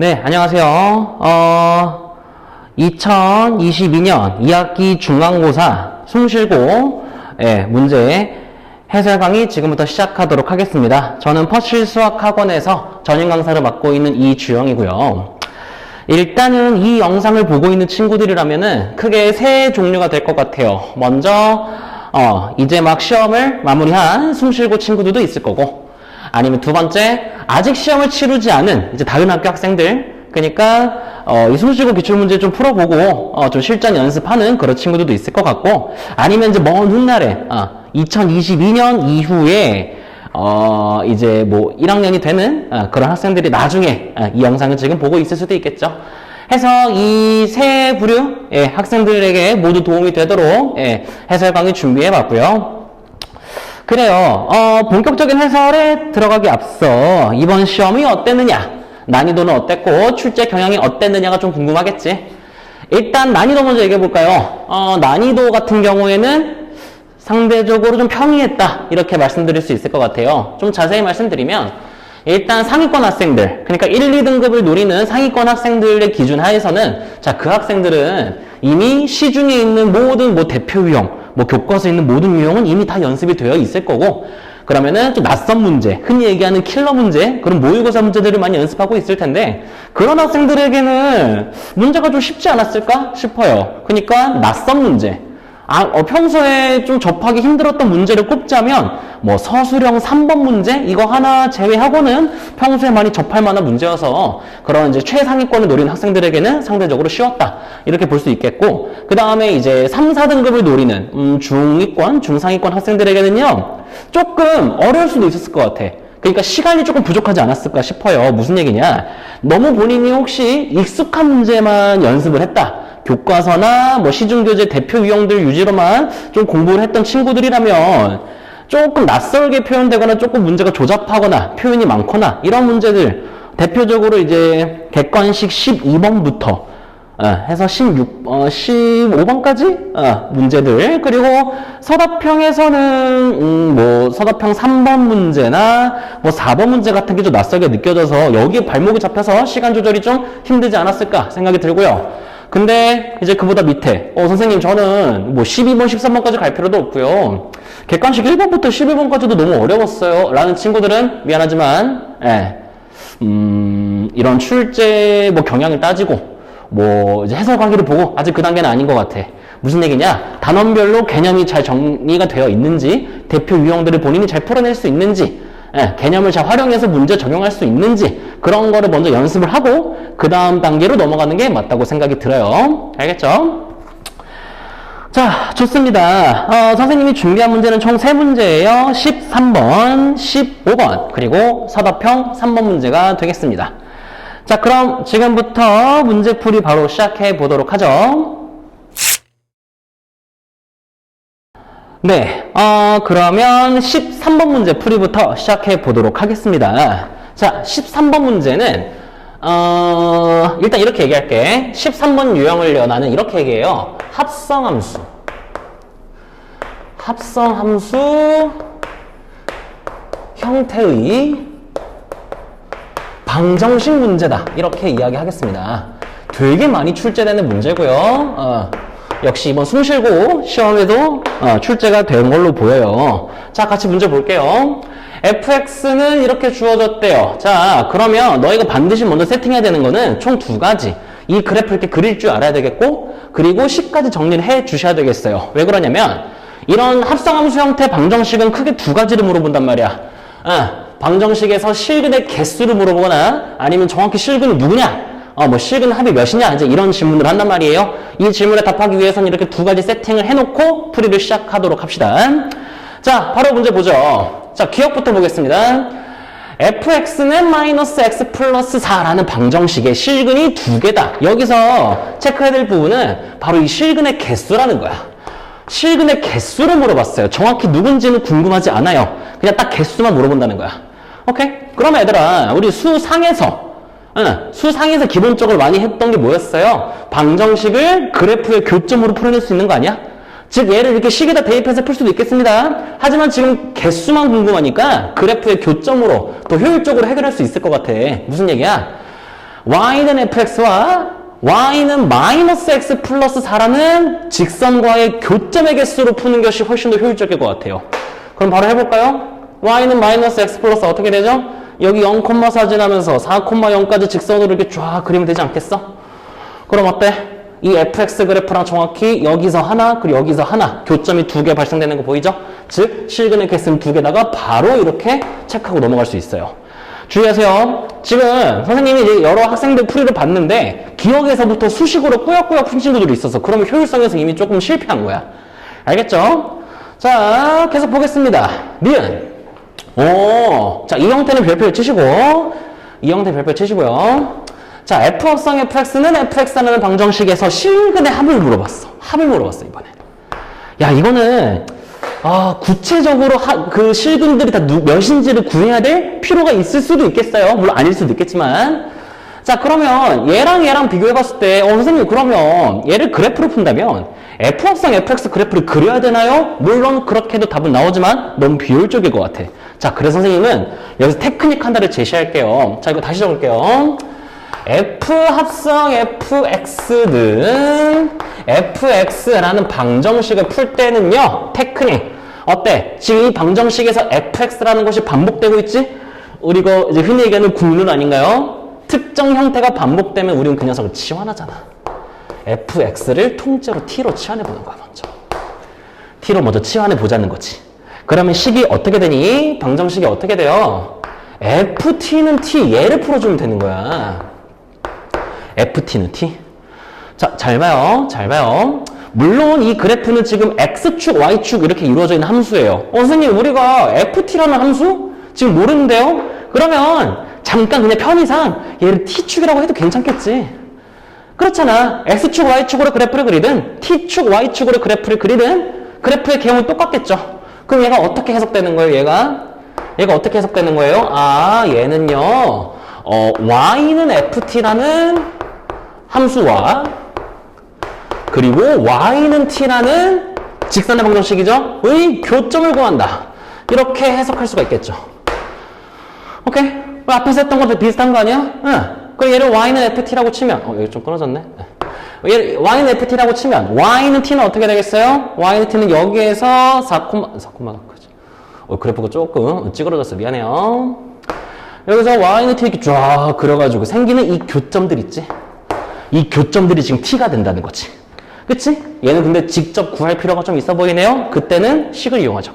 네, 안녕하세요. 2022년 2학기 중간고사 숭실고 문제 해설 강의 지금부터 시작하도록 하겠습니다. 저는 퍼실 수학학원에서 전임 강사를 맡고 있는 이주영이고요. 일단은 이 영상을 보고 있는 친구들이라면은 크게 세 종류가 될 것 같아요. 먼저 이제 막 시험을 마무리한 숭실고 친구들도 있을 거고, 아니면 두 번째, 아직 시험을 치르지 않은 이제 다른 학교 학생들, 그러니까 이 숭실고 기출문제 좀 풀어보고 좀 실전 연습하는 그런 친구들도 있을 것 같고, 아니면 이제 먼 훗날에 2022년 이후에 이제 뭐 1학년이 되는 그런 학생들이 나중에 이 영상을 지금 보고 있을 수도 있겠죠. 해서 이 세 부류의 학생들에게 모두 도움이 되도록 해설 강의 준비해 봤고요. 그래요. 본격적인 해설에 들어가기 앞서 이번 시험이 어땠느냐, 난이도는 어땠고 출제 경향이 어땠느냐가 좀 궁금하겠지. 일단 난이도 먼저 얘기해 볼까요? 난이도 같은 경우에는 상대적으로 좀 평이했다, 이렇게 말씀드릴 수 있을 것 같아요. 좀 자세히 말씀드리면, 일단 상위권 학생들, 그러니까 1, 2등급을 노리는 상위권 학생들의 기준 하에서는, 자, 그 학생들은 이미 시중에 있는 모든 뭐 대표 유형, 뭐 교과서에 있는 모든 유형은 이미 다 연습이 되어 있을 거고, 그러면은 좀 낯선 문제, 흔히 얘기하는 킬러 문제, 그런 모의고사 문제들을 많이 연습하고 있을 텐데, 그런 학생들에게는 문제가 좀 쉽지 않았을까 싶어요. 그러니까 낯선 문제, 평소에 좀 접하기 힘들었던 문제를 꼽자면 뭐 서술형 3번 문제 이거 하나 제외하고는 평소에 많이 접할 만한 문제여서 그런 이제 최상위권을 노리는 학생들에게는 상대적으로 쉬웠다, 이렇게 볼 수 있겠고, 그 다음에 이제 3, 4등급을 노리는 중위권, 중상위권 학생들에게는요 조금 어려울 수도 있었을 것 같아. 그러니까 시간이 조금 부족하지 않았을까 싶어요. 무슨 얘기냐, 너무 본인이 혹시 익숙한 문제만 연습을 했다, 교과서나 뭐 시중교재 대표 유형들 유지로만 좀 공부를 했던 친구들이라면 조금 낯설게 표현되거나 조금 문제가 조잡하거나 표현이 많거나 이런 문제들, 대표적으로 이제 객관식 12번부터 해서 15번까지 문제들, 그리고 서답형에서는 뭐 서답형 3번 문제나 뭐 4번 문제 같은 게 좀 낯설게 느껴져서 여기에 발목이 잡혀서 시간 조절이 좀 힘들지 않았을까 생각이 들고요. 근데 이제 그보다 밑에 선생님 저는 뭐 12번, 13번까지 갈 필요도 없고요, 객관식 1번부터 11번까지도 너무 어려웠어요 라는 친구들은 미안하지만 이런 출제 뭐 경향을 따지고 뭐 이제 해설 강의를 보고 아직 그 단계는 아닌 것 같아. 무슨 얘기냐, 단원별로 개념이 잘 정리가 되어 있는지, 대표 유형들을 본인이 잘 풀어낼 수 있는지, 개념을 잘 활용해서 문제 적용할 수 있는지, 그런 거를 먼저 연습을 하고 그 다음 단계로 넘어가는 게 맞다고 생각이 들어요. 알겠죠? 자, 좋습니다. 선생님이 준비한 문제는 총 3문제예요. 13번, 15번, 그리고 서답형 3번 문제가 되겠습니다. 자, 그럼 지금부터 문제풀이 바로 시작해 보도록 하죠. 네, 그러면 13번 문제 풀이부터 시작해 보도록 하겠습니다. 자, 13번 문제는 일단 이렇게 얘기할게. 13번 유형을요, 나는 이렇게 얘기해요. 합성함수 형태의 방정식 문제다, 이렇게 이야기하겠습니다. 되게 많이 출제되는 문제고요. 역시 이번 숭실고 시험에도 출제가 된 걸로 보여요. 자, 같이 문제 볼게요. fx는 이렇게 주어졌대요. 자, 그러면 너희가 반드시 먼저 세팅해야 되는 거는 총 두 가지. 이 그래프 이렇게 그릴 줄 알아야 되겠고, 그리고 식까지 정리를 해 주셔야 되겠어요. 왜 그러냐면 이런 합성함수 형태 방정식은 크게 두 가지를 물어본단 말이야. 방정식에서 실근의 개수를 물어보거나, 아니면 정확히 실근이 누구냐, 뭐 실근 합이 몇이냐, 이제 이런 질문을 한단 말이에요. 이 질문에 답하기 위해서는 이렇게 두 가지 세팅을 해놓고 풀이를 시작하도록 합시다. 자, 바로 문제 보죠. 자, 기억부터 보겠습니다. fx는 마이너스 x 플러스 4라는 방정식의 실근이 두 개다. 여기서 체크해야 될 부분은 바로 이 실근의 개수라는 거야. 실근의 개수를 물어봤어요. 정확히 누군지는 궁금하지 않아요. 그냥 딱 개수만 물어본다는 거야. 오케이? 그럼 얘들아, 우리 수상에서 기본적으로 많이 했던 게 뭐였어요? 방정식을 그래프의 교점으로 풀어낼 수 있는 거 아니야? 즉 얘를 이렇게 식에다 대입해서 풀 수도 있겠습니다. 하지만 지금 개수만 궁금하니까 그래프의 교점으로 더 효율적으로 해결할 수 있을 것 같아. 무슨 얘기야? y는 fx와 y는 마이너스 x 플러스 4라는 직선과의 교점의 개수로 푸는 것이 훨씬 더 효율적일 것 같아요. 그럼 바로 해볼까요? y는 마이너스 x 플러스 어떻게 되죠? 여기 0,4 지나면서 4,0까지 직선으로 이렇게 쫙 그리면 되지 않겠어? 그럼 어때? 이 fx 그래프랑 정확히 여기서 하나, 그리고 여기서 하나, 교점이 2개 발생되는 거 보이죠? 즉, 실근의 개수는 2개다가 바로 이렇게 체크하고 넘어갈 수 있어요. 주의하세요. 지금 선생님이 이제 여러 학생들 풀이를 봤는데 기억에서부터 수식으로 꾸역꾸역 푼 친구들이 있어서 그러면 효율성에서 이미 조금 실패한 거야. 알겠죠? 자, 계속 보겠습니다. 니은. 자, 이 형태는 별표를 치시고, 이 형태 별표 치시고요. 자, f 합성 fx는 fx라는 방정식에서 실근의 합을 물어봤어. 합을 물어봤어, 이번에. 야, 이거는, 구체적으로 그 실근들이 다 몇인지를 구해야 될 필요가 있을 수도 있겠어요. 물론 아닐 수도 있겠지만. 자, 그러면 얘랑 비교해봤을 때, 선생님, 그러면 얘를 그래프로 푼다면, f 합성 fx 그래프를 그려야 되나요? 물론 그렇게 해도 답은 나오지만 너무 비효율적일 것 같아. 자, 그래서 선생님은 여기서 테크닉 하나를 제시할게요. 자, 이거 다시 적을게요. f 합성 fx는 fx라는 방정식을 풀 때는요, 테크닉. 어때? 지금 이 방정식에서 fx라는 것이 반복되고 있지? 우리가 이제 흔히 얘기하는 국룰 아닌가요? 특정 형태가 반복되면 우리는 그 녀석을 치환하잖아. fx를 통째로 t로 치환해보는 거야, 먼저. t로 먼저 치환해보자는 거지. 그러면 식이 어떻게 되니? 방정식이 어떻게 돼요? ft는 t, 얘를 풀어주면 되는 거야. ft는 t. 자, 잘 봐요. 잘 봐요. 물론 이 그래프는 지금 x축, y축 이렇게 이루어져 있는 함수예요. 선생님, 우리가 ft라는 함수? 지금 모르는데요? 그러면 잠깐 그냥 편의상 얘를 t축이라고 해도 괜찮겠지. 그렇잖아. x축, y축으로 그래프를 그리든 t축, y축으로 그래프를 그리든 그래프의 개형은 똑같겠죠. 그럼 얘가 어떻게 해석되는 거예요, 얘가? 얘가 어떻게 해석되는 거예요? 얘는요, y는 ft라는 함수와 그리고 y는 t라는 직선의 방정식이죠? 의 교점을 구한다. 이렇게 해석할 수가 있겠죠. 오케이? 앞에서 했던 것도 비슷한 거 아니야? 응. 그럼 얘를 y는 ft라고 치면, 여기 좀 끊어졌네. 얘를 y는 ft라고 치면, y는 t는 어떻게 되겠어요? y는 t는 여기에서 4,4, 그죠? 그래프가 조금 찌그러졌어. 미안해요. 여기서 y는 t 이렇게 쫙 그려가지고 생기는 이 교점들 있지? 이 교점들이 지금 t가 된다는 거지. 그치? 얘는 근데 직접 구할 필요가 좀 있어 보이네요? 그때는 식을 이용하죠.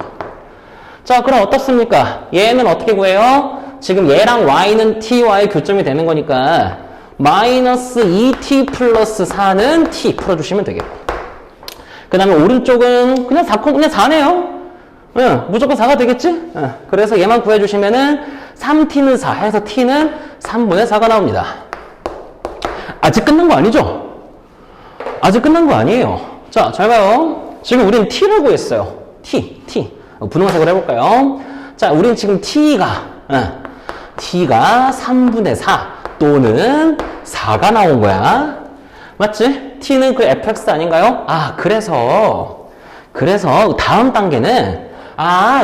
자, 그럼 어떻습니까? 얘는 어떻게 구해요? 지금 얘랑 y는 t와의 교점이 되는 거니까 마이너스 2t 플러스 4는 t 풀어주시면 되겠고, 그 다음에 오른쪽은 그냥 4네요. 응, 무조건 4가 되겠지? 응, 그래서 얘만 구해주시면은 3t는 4 해서 t는 3분의 4가 나옵니다. 아직 끝난 거 아니죠? 아직 끝난 거 아니에요. 자, 잘 봐요. 지금 우리는 t를 구했어요. t. 분홍색으로 해볼까요? 자, 우리는 지금 t가 3분의 4 또는 4가 나온 거야. 맞지? t는 그 fx 아닌가요? 그래서 다음 단계는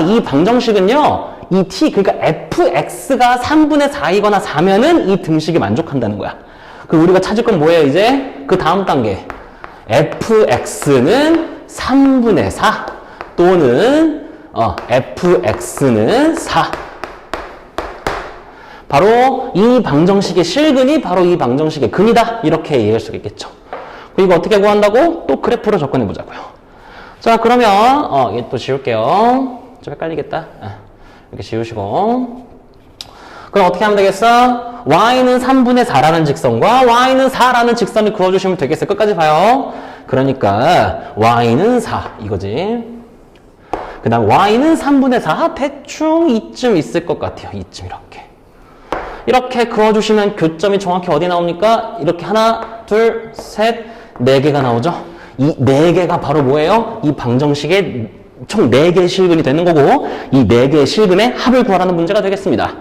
이 방정식은요, 이 t, 그러니까 fx가 3분의 4이거나 4면은 이 등식이 만족한다는 거야. 그 우리가 찾을 건 뭐예요, 이제? 그 다음 단계. fx는 3분의 4 또는 fx는 4. 바로 이 방정식의 실근이 바로 이 방정식의 근이다. 이렇게 이해할 수가 있겠죠. 이거 어떻게 구한다고? 또 그래프로 접근해 보자고요. 자, 그러면 얘 또 지울게요. 좀 헷갈리겠다. 이렇게 지우시고, 그럼 어떻게 하면 되겠어? y는 3분의 4라는 직선과 y는 4라는 직선을 그어주시면 되겠어요. 끝까지 봐요. 그러니까 y는 4 이거지. 그 다음 y는 3분의 4 대충 이쯤 있을 것 같아요. 이쯤 이렇게 그어주시면 교점이 정확히 어디 나옵니까? 이렇게 하나, 둘, 셋, 4개가 나오죠? 이 4개가 바로 뭐예요? 이 방정식의 총 4개의 실근이 되는 거고, 이 4개의 실근의 합을 구하라는 문제가 되겠습니다.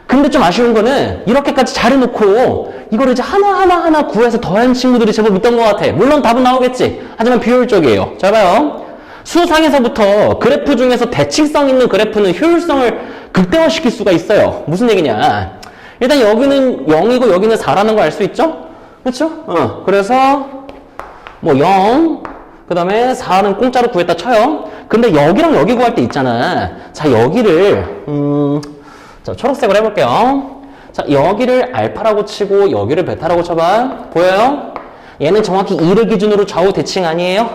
근데 좀 아쉬운 거는 이렇게까지 잘 해놓고 이걸 이제 하나하나 구해서 더한 친구들이 제법 있던 것 같아. 물론 답은 나오겠지. 하지만 비효율적이에요. 잘 봐요. 수상에서부터 그래프 중에서 대칭성 있는 그래프는 효율성을 극대화시킬 수가 있어요. 무슨 얘기냐? 일단 여기는 0이고 여기는 4라는 거 알 수 있죠? 그렇죠? 그래서 뭐 0, 그 다음에 4는 공짜로 구했다 쳐요. 근데 여기랑 여기 구할 때 있잖아. 자, 여기를 자, 초록색으로 해볼게요. 자, 여기를 알파라고 치고 여기를 베타라고 쳐봐. 보여요? 얘는 정확히 2를 기준으로 좌우 대칭 아니에요?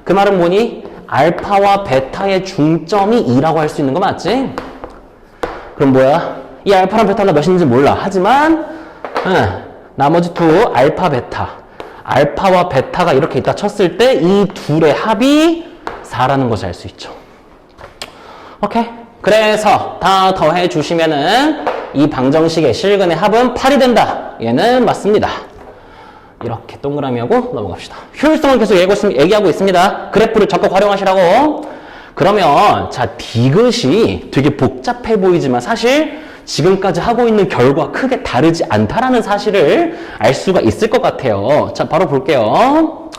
그 말은 뭐니? 알파와 베타의 중점이 2라고 할 수 있는 거 맞지? 그럼 뭐야? 이 알파랑 베타가 몇인지 몰라. 하지만 나머지 두 알파, 베타. 알파와 베타가 이렇게 있다 쳤을 때 이 둘의 합이 4라는 것을 알 수 있죠. 오케이? 그래서 다 더해 주시면은 이 방정식의 실근의 합은 8이 된다. 얘는 맞습니다. 이렇게 동그라미하고 넘어갑시다. 효율성을 계속 얘기하고 있습니다. 그래프를 적극 활용하시라고. 그러면 자, 디귿이 되게 복잡해 보이지만 사실 지금까지 하고 있는 결과 크게 다르지 않다라는 사실을 알 수가 있을 것 같아요. 자, 바로 볼게요.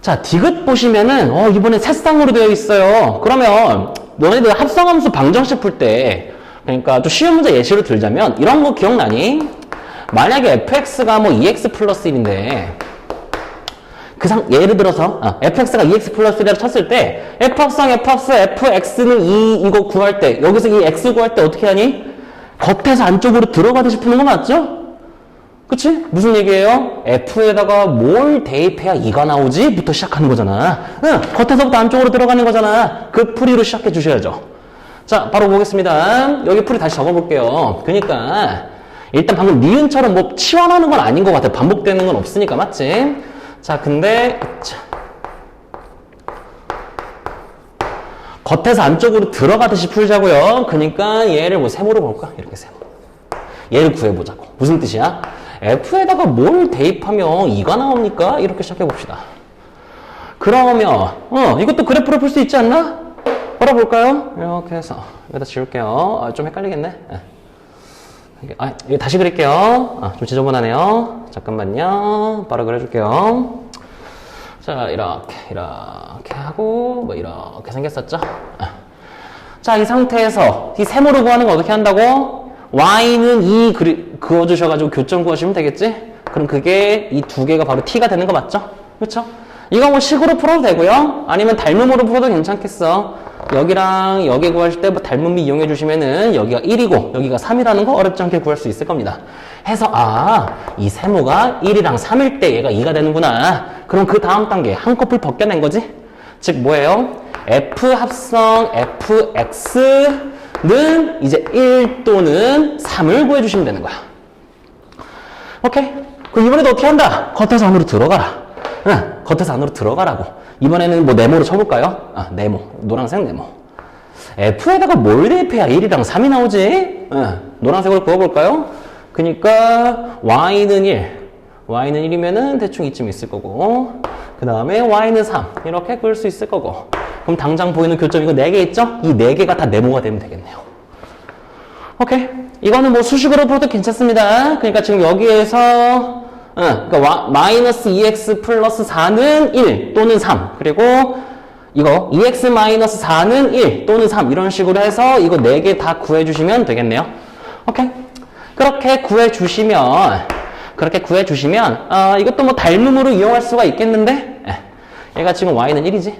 자, 디귿 보시면은 이번에 새쌍으로 되어 있어요. 그러면 너네들 합성함수 방정식 풀 때, 그러니까 좀 쉬운 문제 예시로 들자면 이런 거 기억나니? 만약에 fx가 뭐 2x 플러스 1인데 예를 들어서 fx가 2x 플러스 1이라고 쳤을 때 f합성 f합수 fx는 2 이거 구할 때 여기서 이 x 구할 때 어떻게 하니? 겉에서 안쪽으로 들어가듯이 푸는 거 맞죠? 그치? 무슨 얘기예요? f에다가 뭘 대입해야 2가 나오지? 부터 시작하는 거잖아. 겉에서부터 안쪽으로 들어가는 거잖아. 그 풀이로 시작해 주셔야죠. 자, 바로 보겠습니다. 여기 풀이 다시 적어볼게요. 그러니까 일단 방금 니은처럼 뭐 치환하는 건 아닌 것 같아. 반복되는 건 없으니까, 맞지? 자, 근데 겉에서 안쪽으로 들어가듯이 풀자고요. 그러니까 얘를 뭐 세모로 볼까? 이렇게 세모. 얘를 구해보자고. 무슨 뜻이야? f에다가 뭘 대입하면 2가 나옵니까? 이렇게 시작해봅시다. 그러면 이것도 그래프로 풀 수 있지 않나? 걸어볼까요? 이렇게 해서 여기다 지울게요. 좀 헷갈리겠네. 이거 다시 그릴게요. 좀 지저분하네요. 잠깐만요. 바로 그려줄게요. 자, 이렇게 하고 뭐 이렇게 생겼었죠? 자, 이 상태에서 이 세모를 구하는 거 어떻게 한다고? y는 2 그어주셔가지고 교점 구하시면 되겠지? 그럼 그게 이 두 개가 바로 t가 되는 거 맞죠? 그렇죠? 이거 뭐 식으로 풀어도 되고요. 아니면 닮음으로 풀어도 괜찮겠어. 여기랑 여기 구하실 때 뭐 닮음비 이용해 주시면은 여기가 1이고 여기가 3이라는 거 어렵지 않게 구할 수 있을 겁니다. 해서 이 세모가 1이랑 3일 때 얘가 2가 되는구나. 그럼 그 다음 단계 한꺼풀 벗겨낸 거지? 즉 뭐예요? f 합성 fx는 이제 1 또는 3을 구해주시면 되는 거야. 오케이? 그럼 이번에도 어떻게 한다? 겉에서 안으로 들어가라. 겉에서 안으로 들어가라고. 이번에는 뭐 네모로 쳐볼까요? 네모. 노란색 네모. f에다가 뭘 대입해야 1이랑 3이 나오지? 노란색으로 그어볼까요? 그니까 y는 1. y는 1이면은 대충 이쯤 있을 거고, 그 다음에 y는 3. 이렇게 그을 수 있을 거고. 그럼 당장 보이는 교점 이거 4개 있죠? 이 4개가 다 네모가 되면 되겠네요. 오케이? 이거는 뭐 수식으로 풀어도 괜찮습니다. 그러니까 지금 여기에서 그러니까 마이너스 2x 플러스 4는 1 또는 3. 그리고 이거 2x 마이너스 4는 1 또는 3 이런 식으로 해서 이거 4개 다 구해주시면 되겠네요. 오케이? 그렇게 구해주시면 이것도 뭐 닮음으로 이용할 수가 있겠는데 얘가 지금 y는 1이지?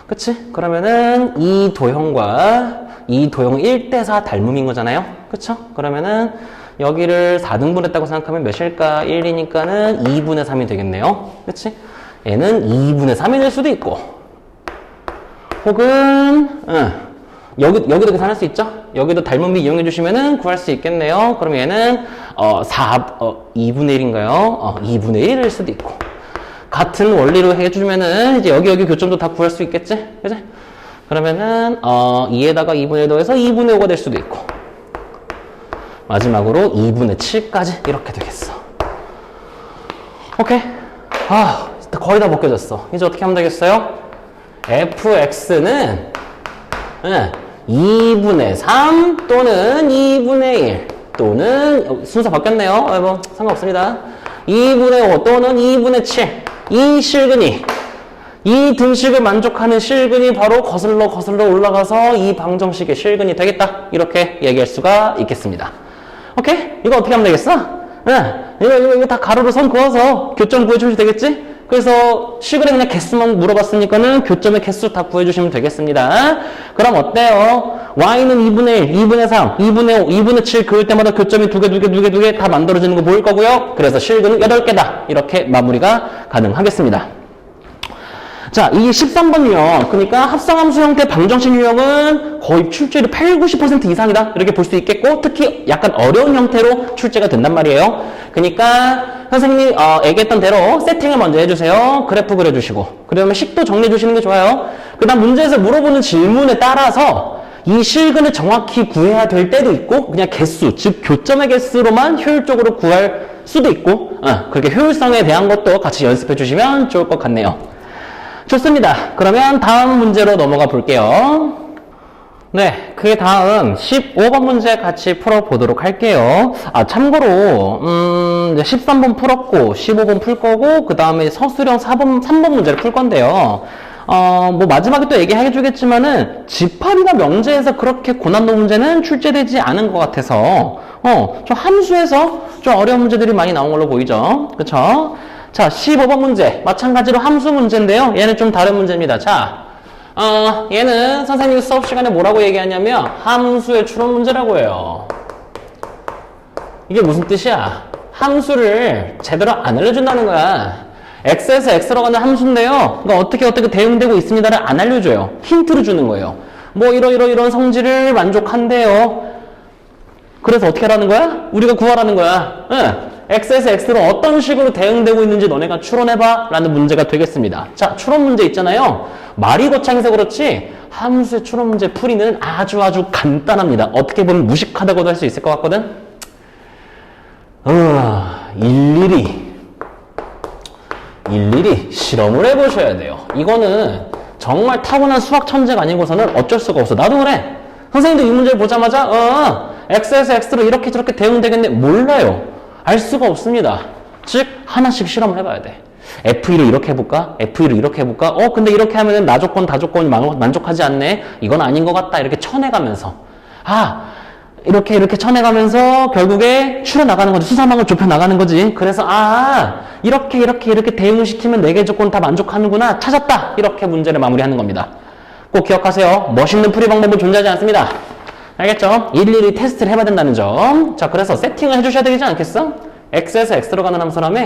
그치? 그러면은 이 도형과 이 도형 1대4 닮음인 거잖아요? 그쵸? 그러면은 여기를 4등분 했다고 생각하면 몇일까? 1이니까는 2분의 3이 되겠네요. 그치? 얘는 2분의 3이 될 수도 있고, 혹은, 여기도 계산할 수 있죠? 여기도 닮음비 이용해 주시면은 구할 수 있겠네요. 그럼 얘는, 2분의 1인가요? 2분의 1일 수도 있고. 같은 원리로 해주면은 이제 여기 교점도 다 구할 수 있겠지? 그치? 그러면은, 2에다가 2분의 1 더해서 2분의 5가 될 수도 있고. 마지막으로 2분의 7까지 이렇게 되겠어. 오케이? 거의 다 벗겨졌어. 이제 어떻게 하면 되겠어요? fx는 2분의 3 또는 2분의 1 또는 순서 바뀌었네요. 뭐 상관없습니다. 2분의 5 또는 2분의 7 이 실근이 이 등식을 만족하는 실근이 바로 거슬러 올라가서 이 방정식의 실근이 되겠다. 이렇게 얘기할 수가 있겠습니다. 오케이? 이거 어떻게 하면 되겠어? 이거 다 가로로 선 그어서 교점 구해주시면 되겠지? 그래서 실근에 그냥 개수만 물어봤으니까는 교점의 개수 다 구해주시면 되겠습니다. 그럼 어때요? y는 2분의 1, 2분의 3, 2분의 5, 2분의 7 그을 때마다 교점이 두 개 다 만들어지는 거 보일 거고요. 그래서 실근은 8개다. 이렇게 마무리가 가능하겠습니다. 자, 이 13번 유형, 그러니까 합성함수 형태 방정식 유형은 거의 출제율이 80~90% 이상이다. 이렇게 볼 수 있겠고, 특히 약간 어려운 형태로 출제가 된단 말이에요. 그러니까 선생님이 얘기했던 대로 세팅을 먼저 해주세요. 그래프 그려주시고, 그러면 식도 정리해주시는 게 좋아요. 그 다음 문제에서 물어보는 질문에 따라서 이 실근을 정확히 구해야 될 때도 있고, 그냥 개수, 즉 교점의 개수로만 효율적으로 구할 수도 있고, 그렇게 효율성에 대한 것도 같이 연습해 주시면 좋을 것 같네요. 좋습니다. 그러면 다음 문제로 넘어가 볼게요. 네, 그 다음 15번 문제 같이 풀어보도록 할게요. 참고로 이제 13번 풀었고 15번 풀 거고 그 다음에 서술형 3번 문제를 풀 건데요. 뭐 마지막에 또 얘기해 주겠지만은 집합이나 명제에서 그렇게 고난도 문제는 출제되지 않은 것 같아서 좀 함수에서 좀 어려운 문제들이 많이 나온 걸로 보이죠. 그쵸? 자, 15번 문제. 마찬가지로 함수 문제인데요. 얘는 좀 다른 문제입니다. 자, 얘는 선생님이 수업 시간에 뭐라고 얘기하냐면 함수의 추론 문제라고 해요. 이게 무슨 뜻이야? 함수를 제대로 안 알려준다는 거야. x에서 x로 가는 함수인데요. 그러니까 어떻게 대응되고 있습니다를 안 알려줘요. 힌트를 주는 거예요. 뭐 이런 성질을 만족한대요. 그래서 어떻게 하라는 거야? 우리가 구하라는 거야. 응. x에서 x로 어떤 식으로 대응되고 있는지 너네가 추론해봐 라는 문제가 되겠습니다. 자, 추론 문제 있잖아요. 말이 거창해서 그렇지 함수의 추론 문제 풀이는 아주 간단합니다. 어떻게 보면 무식하다고도 할 수 있을 것 같거든. 일일이 실험을 해보셔야 돼요. 이거는 정말 타고난 수학 천재가 아니고서는 어쩔 수가 없어. 나도 그래. 선생님도 이 문제를 보자마자 x에서 x로 이렇게 저렇게 대응되겠네. 몰라요. 알 수가 없습니다. 즉 하나씩 실험을 해봐야 돼. F1을 이렇게 해볼까? F1을 이렇게 해볼까? 근데 이렇게 하면은 나 조건, 다 조건이 만족하지 않네? 이건 아닌 것 같다. 이렇게 쳐내가면서 이렇게 쳐내가면서 결국에 추려나가는 거지. 수사망을 좁혀나가는 거지. 그래서 이렇게 대응을 시키면 4개 조건 다 만족하는구나. 찾았다. 이렇게 문제를 마무리하는 겁니다. 꼭 기억하세요. 멋있는 풀이 방법은 존재하지 않습니다. 알겠죠? 일일이 테스트를 해봐야 된다는 점. 자, 그래서 세팅을 해주셔야 되지 않겠어? x에서 x로 가는 함수라며?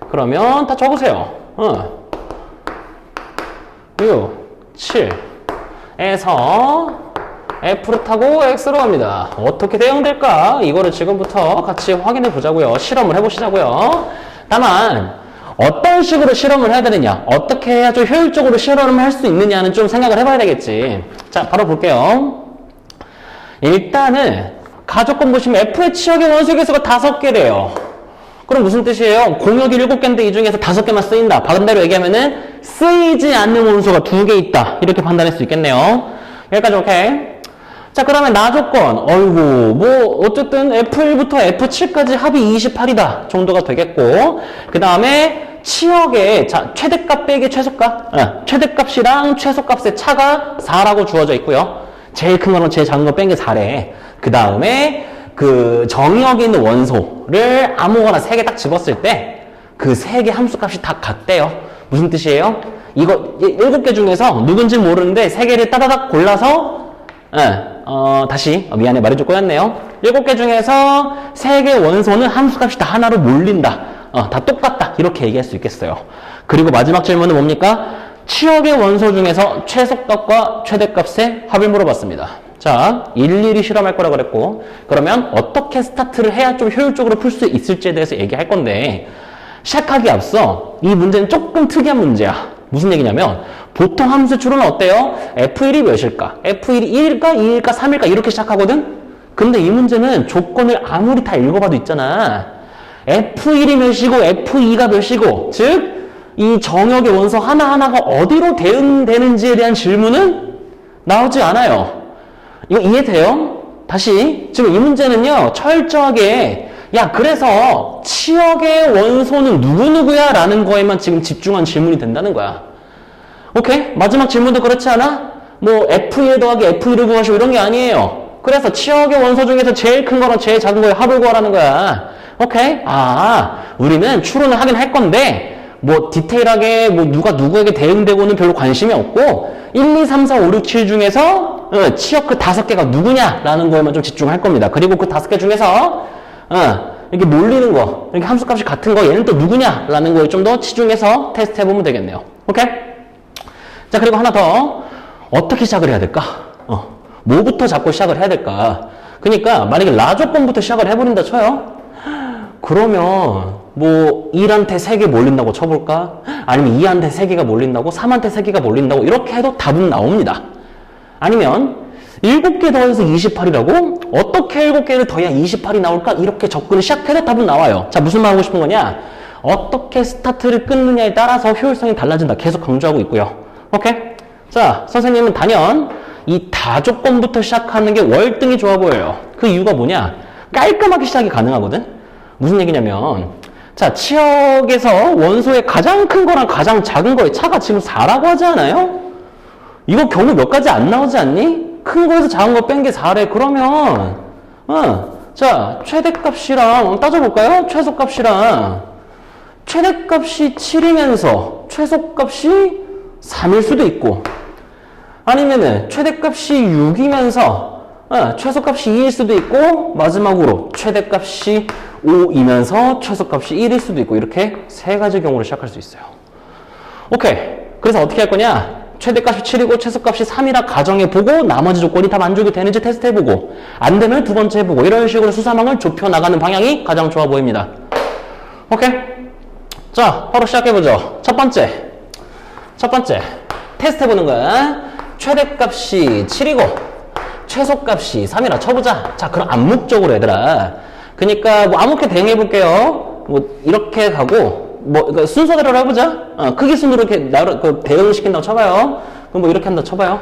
그러면 다 적으세요. 6, 7에서 f를 타고 x로 갑니다. 어떻게 대응될까? 이거를 지금부터 같이 확인해 보자고요. 실험을 해보시자고요. 다만 어떤 식으로 실험을 해야 되느냐, 어떻게 해야 좀 효율적으로 실험을 할 수 있느냐는 좀 생각을 해봐야 되겠지. 자, 바로 볼게요. 일단은 가조건 보시면 f의 치역의 원소 개수가 5개래요. 그럼 무슨 뜻이에요? 공역이 7개인데 이 중에서 5개만 쓰인다. 반대로 얘기하면은 쓰이지 않는 원소가 2개 있다. 이렇게 판단할 수 있겠네요. 여기까지 오케이. 자, 그러면 나조건. 어쨌든 F1부터 F7까지 합이 28이다 정도가 되겠고, 그 다음에 치역의 최대값 빼기 최소값, 최대값이랑 최소값의 차가 4라고 주어져 있고요. 제일 큰 거랑 제일 작은 거 뺀 게 4래. 그 다음에 그 정의역에 있는 원소를 아무거나 3개 딱 집었을 때 그 3개 함수값이 다 같대요. 무슨 뜻이에요? 이거 7개 중에서 누군지 모르는데 3개를 따다닥 골라서 다시 미안해 말이 좀 꼬였네요. 7개 중에서 3개 원소는 함수값이 다 하나로 몰린다. 다 똑같다. 이렇게 얘기할 수 있겠어요. 그리고 마지막 질문은 뭡니까? 치역의 원소 중에서 최소값과 최대값의 합을 물어봤습니다. 자, 일일이 실험할 거라고 그랬고, 그러면 어떻게 스타트를 해야 좀 효율적으로 풀 수 있을지에 대해서 얘기할 건데, 시작하기 앞서 이 문제는 조금 특이한 문제야. 무슨 얘기냐면 보통 함수 추론은 어때요? F1이 몇일까? F1이 1일까? 2일까? 3일까? 이렇게 시작하거든? 근데 이 문제는 조건을 아무리 다 읽어봐도 있잖아. F1이 몇이고 F2가 몇이고, 즉 이 정역의 원소 하나하나가 어디로 대응되는지에 대한 질문은 나오지 않아요. 이거 이해돼요? 다시, 지금 이 문제는요, 철저하게 그래서 치역의 원소는 누구누구야? 라는 거에만 지금 집중한 질문이 된다는 거야. 오케이? 마지막 질문도 그렇지 않아? 뭐 F1 더하기 F2를 구하시오 이런 게 아니에요. 그래서 치역의 원소 중에서 제일 큰 거랑 제일 작은 거의 합을 구하라는 거야. 오케이? 우리는 추론을 하긴 할 건데 뭐 디테일하게 뭐 누가 누구에게 대응되고는 별로 관심이 없고 1, 2, 3, 4, 5, 6, 7 중에서 치역 그 5개가 누구냐라는 거에만 좀 집중할 겁니다. 그리고 그 5개 중에서 이렇게 몰리는 거, 이렇게 함수값이 같은 거 얘는 또 누구냐라는 거에 좀 더 치중해서 테스트 해보면 되겠네요. 오케이? 자, 그리고 하나 더. 어떻게 시작을 해야 될까? 뭐부터 잡고 시작을 해야 될까? 그러니까 만약에 라 조건부터 시작을 해버린다 쳐요. 그러면 뭐 1한테 3개 몰린다고 쳐볼까? 아니면 2한테 3개가 몰린다고? 3한테 3개가 몰린다고? 이렇게 해도 답은 나옵니다. 아니면 7개 더해서 28이라고? 어떻게 7개를 더해야 28이 나올까? 이렇게 접근을 시작해도 답은 나와요. 자, 무슨 말 하고 싶은 거냐? 어떻게 스타트를 끊느냐에 따라서 효율성이 달라진다. 계속 강조하고 있고요. 오케이? 자, 선생님은 단연 이 다조건부터 시작하는 게 월등히 좋아 보여요. 그 이유가 뭐냐? 깔끔하게 시작이 가능하거든? 무슨 얘기냐면, 자, 치역에서 원소의 가장 큰 거랑 가장 작은 거의 차가 지금 4라고 하지 않아요? 이거 경우 몇 가지 안 나오지 않니? 큰 거에서 작은 거 뺀 게 4래. 그러면, 자, 최대값이랑 따져볼까요? 최소값이랑. 최대값이 7이면서 최소값이 3일 수도 있고, 아니면은 최대값이 6이면서 최소값이 2일 수도 있고, 마지막으로 최대값이 5이면서 최소값이 1일 수도 있고, 이렇게 세 가지 경우로 시작할 수 있어요. 오케이. 그래서 어떻게 할 거냐? 최대값이 7이고 최소값이 3이라 가정해보고 나머지 조건이 다 만족이 되는지 테스트해보고 안 되면 두 번째 해보고 이런 식으로 수사망을 좁혀나가는 방향이 가장 좋아 보입니다. 오케이? 자, 바로 시작해보죠. 첫 번째 테스트해보는 거야. 최대값이 7이고 최소값이 3이라 쳐보자. 자, 그럼 암묵적으로 얘들아, 그러니까 뭐 아무렇게 대응해볼게요. 뭐 이렇게 가고 뭐 그러니까 순서대로 해보자. 크기 순으로 이렇게 대응을 시킨다고 쳐봐요. 그럼 뭐 이렇게 한다고 쳐봐요.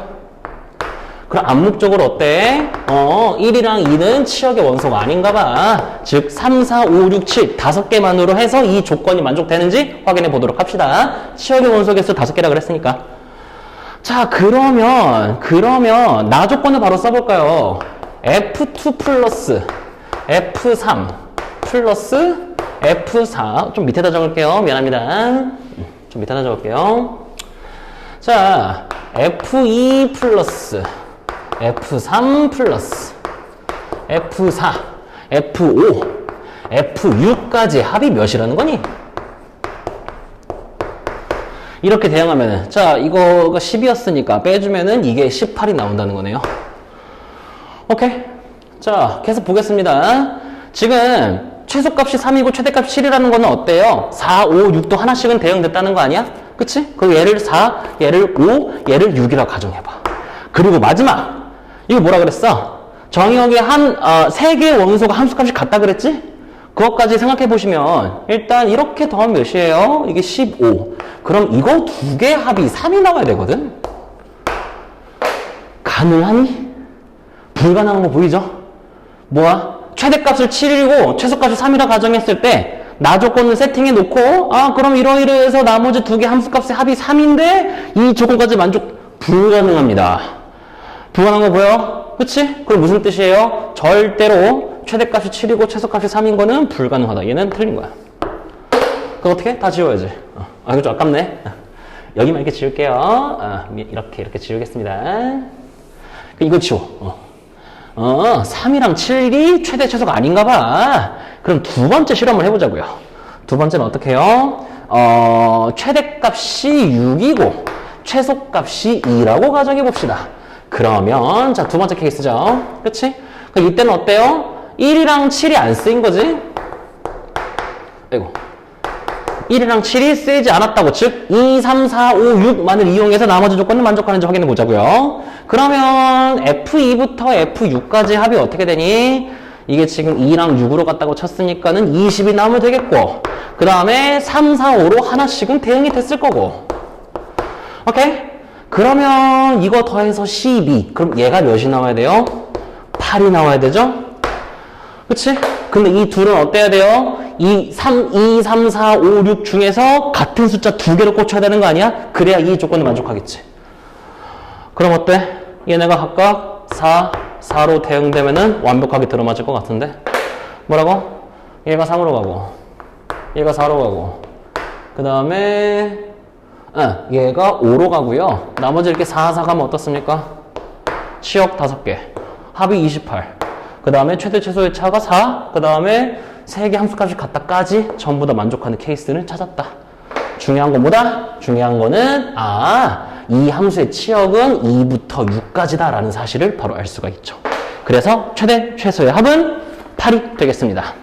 그럼 암묵적으로 어때? 1이랑 2는 치역의 원소가 아닌가 봐. 즉 3, 4, 5, 6, 7 5개만으로 해서 이 조건이 만족되는지 확인해 보도록 합시다. 치역의 원소 개수 5개라 그랬으니까. 자, 그러면 나 조건을 바로 써볼까요? F2 플러스 F3 플러스 F4, 좀 밑에다 적을게요. 미안합니다. 좀 밑에다 적을게요. 자, F2 플러스 F3 플러스 F4, F5, F6까지 합이 몇이라는 거니? 이렇게 대응하면은, 자, 이거가 10이었으니까 빼주면은 이게 18이 나온다는 거네요. 오케이? 자, 계속 보겠습니다. 지금 최소값이 3이고 최대값이 7이라는 거는 어때요? 4, 5, 6도 하나씩은 대응됐다는 거 아니야? 그치? 그럼 얘를 4, 얘를 5, 얘를 6이라고 가정해봐. 그리고 마지막! 이거 뭐라 그랬어? 정의역에 세 개의 원소가 함수값이 같다 그랬지? 그것까지 생각해보시면 일단 이렇게 더하면 몇이에요? 이게 15. 그럼 이거 두 개의 합이 3이 나와야 되거든? 가능하니? 불가능한 거 보이죠? 뭐야? 최대값을 7이고 최소값이 3이라 가정했을 때 나 조건을 세팅해 놓고 그럼 이러이러해서 나머지 두 개 함수값의 합이 3인데 이 조건까지 만족 불가능합니다. 불가능한 거 보여? 그치? 그럼 무슨 뜻이에요? 절대로 최대값이 7이고 최소값이 3인 거는 불가능하다. 얘는 틀린 거야. 그럼 어떻게? 다 지워야지. 이거 좀 아깝네. 여기만 이렇게 지울게요. 이렇게 지우겠습니다. 이거 지워. 3이랑 7이 최대 최소가 아닌가 봐. 그럼 두 번째 실험을 해보자고요. 두 번째는 어떻게 해요? 최대값이 6이고 최소값이 2라고 가정해봅시다. 그러면 자, 두 번째 케이스죠. 그치? 그럼 이때는 어때요? 1이랑 7이 안 쓰인 거지? 아이고. 1이랑 7이 쓰이지 않았다고. 즉 2, 3, 4, 5, 6만을 이용해서 나머지 조건을 만족하는지 확인해 보자고요. 그러면 F2부터 F6까지 합이 어떻게 되니? 이게 지금 2랑 6으로 갔다고 쳤으니까는 20이 나오면 되겠고, 그 다음에 3, 4, 5로 하나씩은 대응이 됐을 거고. 오케이? 그러면 이거 더해서 12. 그럼 얘가 몇이 나와야 돼요? 8이 나와야 되죠? 그치? 근데 이 둘은 어때야 돼요? 이 2, 3, 4, 5, 6 중에서 같은 숫자 두 개를 꽂혀야 되는 거 아니야? 그래야 이 조건을 만족하겠지. 그럼 어때? 얘네가 각각 4, 4로 대응되면은 완벽하게 들어맞을 것 같은데? 뭐라고? 얘가 3으로 가고, 얘가 4로 가고, 그 다음에, 얘가 5로 가고요. 나머지 이렇게 4, 4 가면 어떻습니까? 치역 5개. 합이 28. 그 다음에 최대 최소의 차가 4. 그 다음에 3개 함수값이 같다까지 전부 다 만족하는 케이스를 찾았다. 중요한 건 뭐다? 중요한 거는, 이 함수의 치역은 2부터 6까지다 라는 사실을 바로 알 수가 있죠. 그래서 최대 최소의 합은 8이 되겠습니다.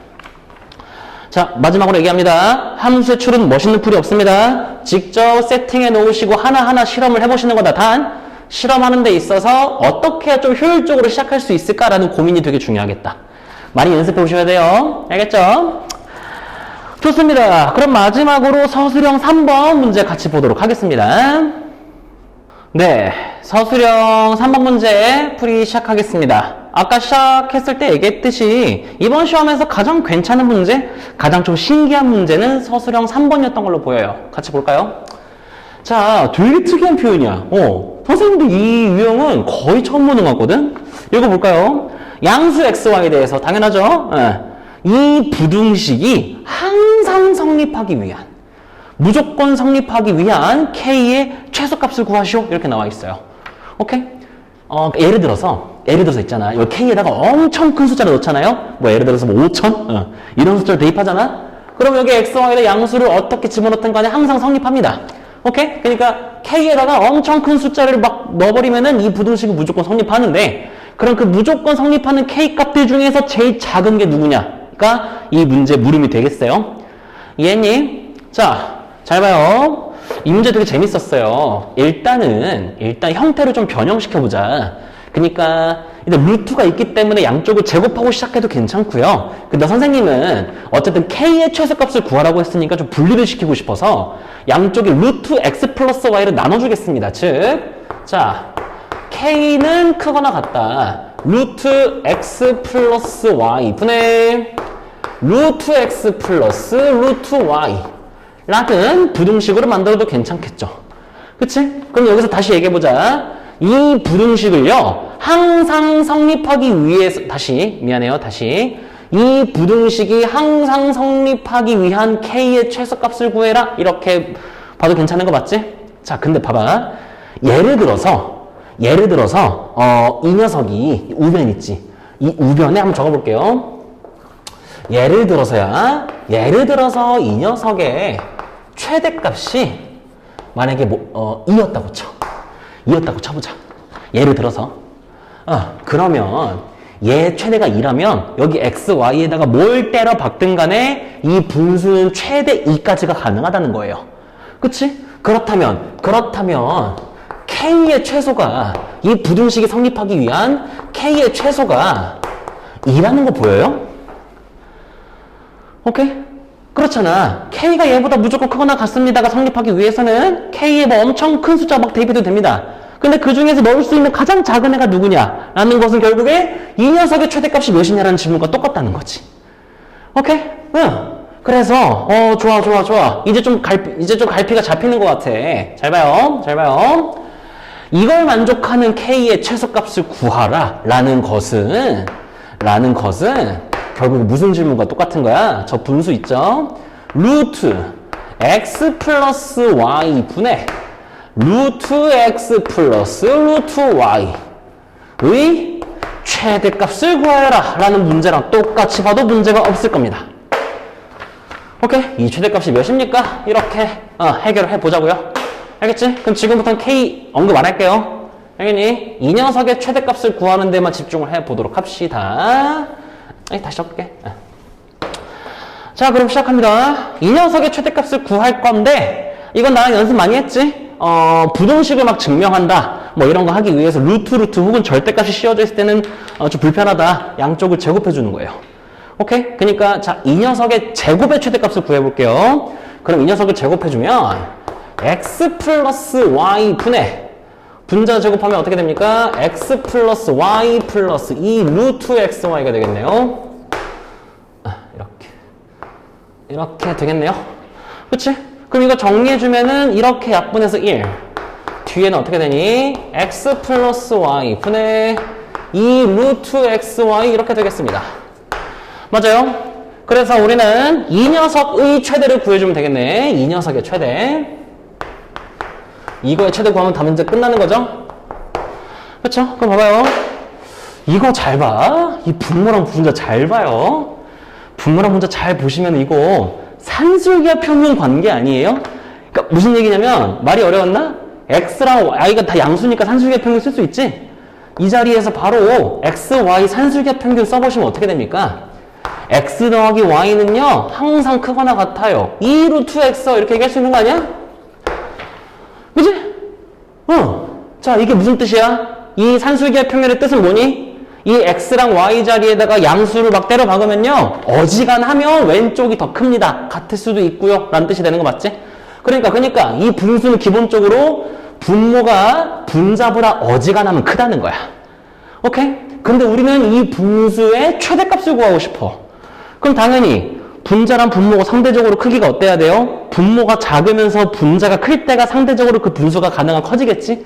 자, 마지막으로 얘기합니다. 함수의 출은 멋있는 풀이 없습니다. 직접 세팅해 놓으시고 하나하나 실험을 해보시는 거다. 단, 실험하는 데 있어서 어떻게 해야 좀 효율적으로 시작할 수 있을까라는 고민이 되게 중요하겠다. 많이 연습해 보셔야 돼요. 알겠죠? 좋습니다. 그럼 마지막으로 서술형 3번 문제 같이 보도록 하겠습니다. 네, 서술형 3번 문제 풀이 시작하겠습니다. 아까 시작했을 때 얘기했듯이 이번 시험에서 가장 괜찮은 문제, 가장 좀 신기한 문제는 서술형 3번이었던 걸로 보여요. 같이 볼까요? 자, 되게 특이한 표현이야. 선생님도 이 유형은 거의 처음 보는 것 같거든? 읽어볼까요? 양수 xy에 대해서 당연하죠? 이 부등식이 항상 성립하기 위한, 무조건 성립하기 위한 k의 최소값을 구하시오. 이렇게 나와 있어요. 오케이? 예를 들어서 있잖아. 여기 k에다가 엄청 큰 숫자를 넣잖아요? 뭐 예를 들어서 뭐 5,000? 이런 숫자를 대입하잖아? 그럼 여기 xy에다 양수를 어떻게 집어넣든 간에 항상 성립합니다. 오케이? 그러니까 k에다가 엄청 큰 숫자를 막 넣어버리면은 이 부등식이 무조건 성립하는데, 그럼 그 무조건 성립하는 k 값들 중에서 제일 작은 게 누구냐가 이 문제 물음이 되겠어요. 이해했니? 자, 잘 봐요. 이 문제 되게 재밌었어요. 일단 형태를 좀 변형시켜보자. 그러니까 일단 루트가 있기 때문에 양쪽을 제곱하고 시작해도 괜찮고요. 근데 선생님은 어쨌든 k의 최소값을 구하라고 했으니까 좀 분리를 시키고 싶어서 양쪽에 루트 x 플러스 y를 나눠주겠습니다. 즉, 자, k는 크거나 같다. 루트 x 플러스 y 분의 루트 x 플러스 루트 y 라는 부등식으로 만들어도 괜찮겠죠. 그치? 그럼 여기서 다시 얘기해보자. 이 부등식을요, 항상 성립하기 위해서, 이 부등식이 항상 성립하기 위한 k의 최소값을 구해라. 이렇게 봐도 괜찮은 거 맞지? 자, 근데 봐봐. 예를 들어서, 이 녀석이 우변 있지? 이 우변에 한번 적어볼게요. 예를 들어서 이 녀석의 최대값이 만약에 2였다고 쳐. 2였다고 쳐보자. 예를 들어서. 그러면 얘 최대가 2라면 여기 x, y에다가 뭘 때려 박든 간에 이 분수는 최대 2까지가 가능하다는 거예요. 그치? 그렇다면 k의 최소가, 이 부등식이 성립하기 위한 k의 최소가 2라는 거 보여요? 오케이? 그렇잖아. k가 얘보다 무조건 크거나 같습니다가 성립하기 위해서는 k에 뭐 엄청 큰 숫자 막 대입해도 됩니다. 근데 그 중에서 넣을 수 있는 가장 작은 애가 누구냐? 라는 것은 결국에 이 녀석의 최대값이 몇이냐라는 질문과 똑같다는 거지. 오케이? 응. 그래서, 좋아. 이제 좀 갈피가 잡히는 것 같아. 잘 봐요. 이걸 만족하는 k의 최소값을 구하라. 라는 것은 결국 무슨 질문과 똑같은 거야? 저 분수 있죠? 루트 x 플러스 y 분의 루트 x 플러스 루트 y의 최대값을 구하여라 라는 문제랑 똑같이 봐도 문제가 없을 겁니다. 오케이? 이 최대값이 몇입니까? 이렇게 해결을 해보자고요. 알겠지? 그럼 지금부터는 k 언급 안 할게요. 알겠니? 이 녀석의 최대값을 구하는 데만 집중을 해보도록 합시다. 다시 적을게. 자, 그럼 시작합니다. 이 녀석의 최대값을 구할 건데, 이건 나랑 연습 많이 했지? 부등식을 막 증명한다. 뭐 이런 거 하기 위해서 루트 혹은 절대값이 씌워져 있을 때는 좀 불편하다. 양쪽을 제곱해 주는 거예요. 오케이? 그러니까 자, 이 녀석의 제곱의 최대값을 구해볼게요. 그럼 이 녀석을 제곱해주면 x 플러스 y 분의 분자 제곱하면 어떻게 됩니까? x 플러스 y 플러스 2 루트 xy가 되겠네요. 이렇게. 이렇게 되겠네요. 그치? 그럼 이거 정리해주면은 이렇게 약분해서 1. 뒤에는 어떻게 되니? x 플러스 y 분의 2 루트 xy 이렇게 되겠습니다. 맞아요? 그래서 우리는 이 녀석의 최대를 구해주면 되겠네. 이 녀석의 최대. 이거의 최대 구하면 다 문제 끝나는 거죠? 그쵸? 그럼 봐봐요. 이거 잘 봐. 이 분모랑 분자 잘 봐요. 분모랑 분자 잘 보시면 이거 산술기하 평균 관계 아니에요? 그러니까 무슨 얘기냐면 말이 어려웠나? x랑 y가 다 양수니까 산술기하 평균 쓸 수 있지? 이 자리에서 바로 x, y 산술기하 평균 써보시면 어떻게 됩니까? x 더하기 y는요 항상 크거나 같아요. 2 루트 x 이렇게 얘기할 수 있는 거 아니야? 그치? 자, 이게 무슨 뜻이야? 이 산술기하 평균의 뜻은 뭐니? 이 x랑 y 자리에다가 양수를 막 때려 박으면요 어지간하면 왼쪽이 더 큽니다. 같을 수도 있고요 라는 뜻이 되는 거 맞지? 그러니까 이 분수는 기본적으로 분모가 분자보다 어지간하면 크다는 거야. 오케이? 근데 우리는 이 분수의 최대값을 구하고 싶어. 그럼 당연히 분자랑 분모가 상대적으로 크기가 어때야 돼요? 분모가 작으면서 분자가 클 때가 상대적으로 그 분수가 가능한 커지겠지?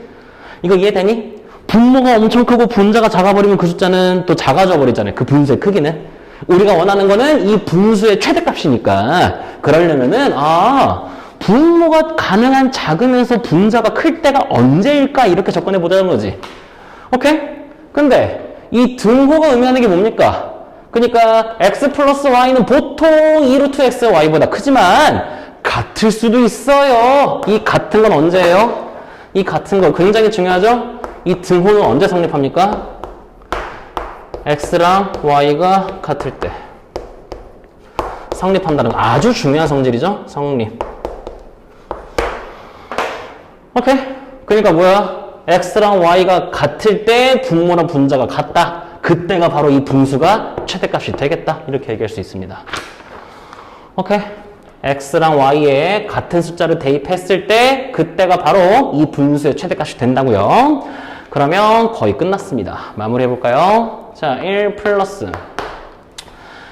이거 이해되니? 분모가 엄청 크고 분자가 작아버리면 그 숫자는 또 작아져 버리잖아요. 그 분수의 크기는. 우리가 원하는 거는 이 분수의 최대값이니까 그러려면은 분모가 가능한 작으면서 분자가 클 때가 언제일까? 이렇게 접근해 보자는 거지. 오케이? 근데 이 등호가 의미하는 게 뭡니까? 그러니까 x 플러스 y는 보통 2 루트 x y보다 크지만 같을 수도 있어요. 이 같은 건 언제예요? 이 같은 거 굉장히 중요하죠? 이 등호는 언제 성립합니까? x랑 y가 같을 때 성립한다는 거 아주 중요한 성질이죠? 성립. 오케이? 그러니까 뭐야? x랑 y가 같을 때 분모랑 분자가 같다. 그때가 바로 이 분수가 최대값이 되겠다. 이렇게 얘기할 수 있습니다. 오케이? x랑 y에 같은 숫자를 대입했을 때 그때가 바로 이 분수의 최대값이 된다고요. 그러면 거의 끝났습니다. 마무리해 볼까요? 자, 1 플러스.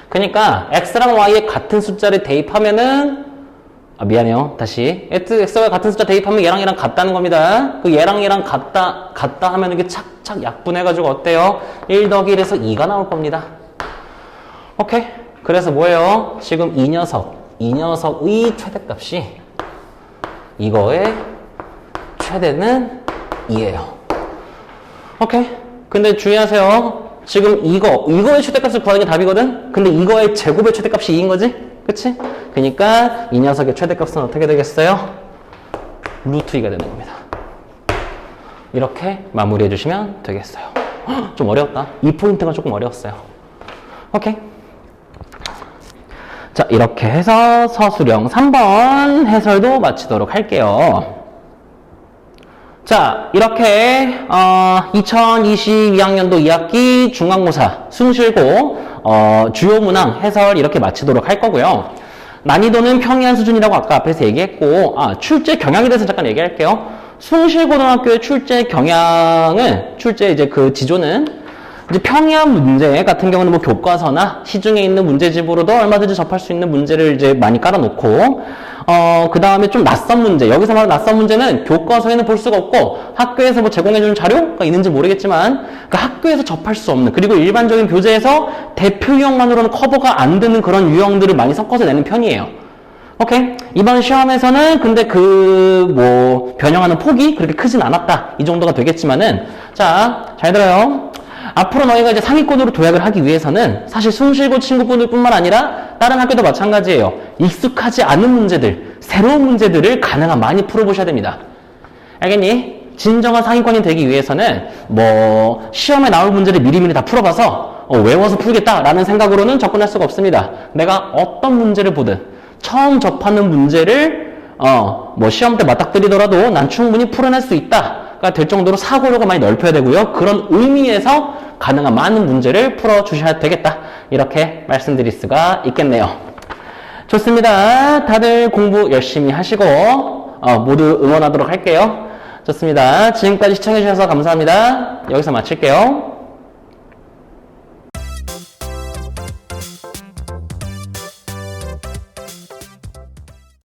그러니까 x랑 y에 같은 숫자를 대입하면은 미안해요. 다시. x와 같은 숫자 대입하면 얘랑 같다는 겁니다. 그 얘랑 같다 하면 이게 착착 약분해가지고 어때요? 1 더하기 1에서 2가 나올 겁니다. 오케이? 그래서 뭐예요? 지금 이 녀석의 최대값이 이거의 최대는 2예요. 오케이? 근데 주의하세요. 지금 이거의 최대값을 구하는 게 답이거든? 근데 이거의 제곱의 최대값이 2인 거지? 그치? 그러니까 이 녀석의 최대값은 어떻게 되겠어요? 루트 2가 되는 겁니다. 이렇게 마무리해 주시면 되겠어요. 좀 어려웠다. 이 포인트가 조금 어려웠어요. 오케이? 자, 이렇게 해서 서술형 3번 해설도 마치도록 할게요. 자, 이렇게 2022학년도 2학기 중간고사 숭실고 주요 문항 해설 이렇게 마치도록 할 거고요. 난이도는 평이한 수준이라고 아까 앞에서 얘기했고 출제 경향에 대해서 잠깐 얘기할게요. 숭실고등학교의 출제 경향은 이제 그 지조는 이제 평이한 문제 같은 경우는 뭐 교과서나 시중에 있는 문제집으로도 얼마든지 접할 수 있는 문제를 이제 많이 깔아놓고 그 다음에 좀 낯선 문제, 여기서 말하는 낯선 문제는 교과서에는 볼 수가 없고 학교에서 뭐 제공해주는 자료가 있는지 모르겠지만 그 학교에서 접할 수 없는, 그리고 일반적인 교재에서 대표 유형만으로는 커버가 안 되는 그런 유형들을 많이 섞어서 내는 편이에요. 오케이? 이번 시험에서는 근데 변형하는 폭이 그렇게 크진 않았다. 이 정도가 되겠지만은, 자, 잘 들어요. 앞으로 너희가 이제 상위권으로 도약을 하기 위해서는 사실 숭실고 친구분들 뿐만 아니라 다른 학교도 마찬가지예요. 익숙하지 않은 문제들, 새로운 문제들을 가능한 많이 풀어보셔야 됩니다. 알겠니? 진정한 상위권이 되기 위해서는 시험에 나올 문제를 미리미리 다 풀어봐서 외워서 풀겠다라는 생각으로는 접근할 수가 없습니다. 내가 어떤 문제를 보든 처음 접하는 문제를 시험 때 맞닥뜨리더라도 난 충분히 풀어낼 수 있다가 될 정도로 사고력을 많이 넓혀야 되고요. 그런 의미에서 가능한 많은 문제를 풀어주셔야 되겠다. 이렇게 말씀드릴 수가 있겠네요. 좋습니다. 다들 공부 열심히 하시고 모두 응원하도록 할게요. 좋습니다. 지금까지 시청해주셔서 감사합니다. 여기서 마칠게요.